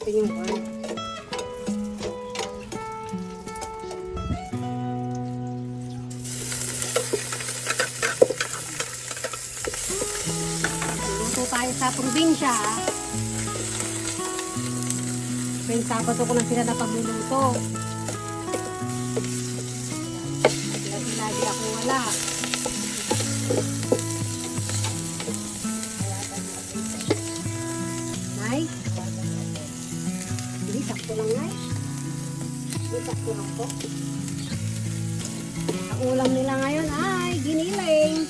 natin yung corn. Luto tayo sa probinsya. Tuwing Sabado ko lang sila na pagluluto. Lagi ako wala. Nay? Hindi, sakto lang, Nay. Hindi, sakto lang po. Ang ulam nila ngayon ay giniling.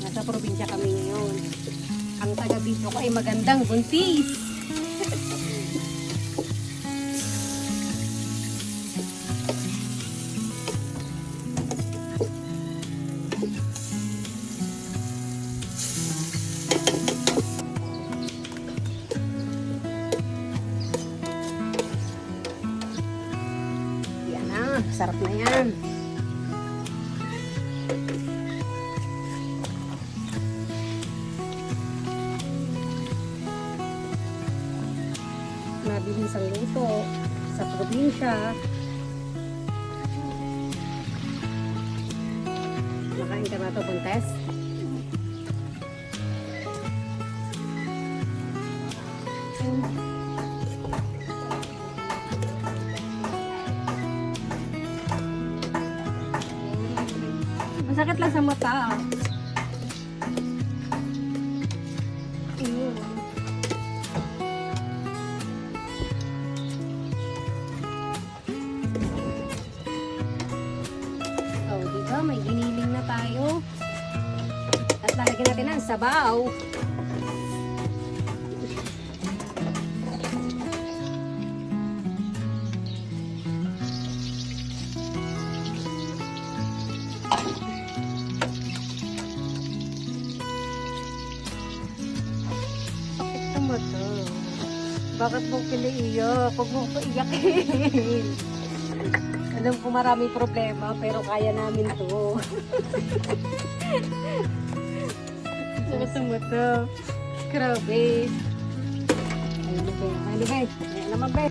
Nasa probinsya kami ngayon. Ang taga-video ko ay magandang buntis. Yan na, sarap na yan. Nabilis ang luto sa probinsya. Nakain ka na ito, Buntes? Masakit lang sa mata. May giniling na tayo. At lalagyan natin ang sabaw. Bakit naman to? Bakit mo piniiyak? Huwag mo paiyakin. Alam ko marami problema, pero kaya namin to. Sumuto. Grabe. Ayun na ba? Ayun naman ba?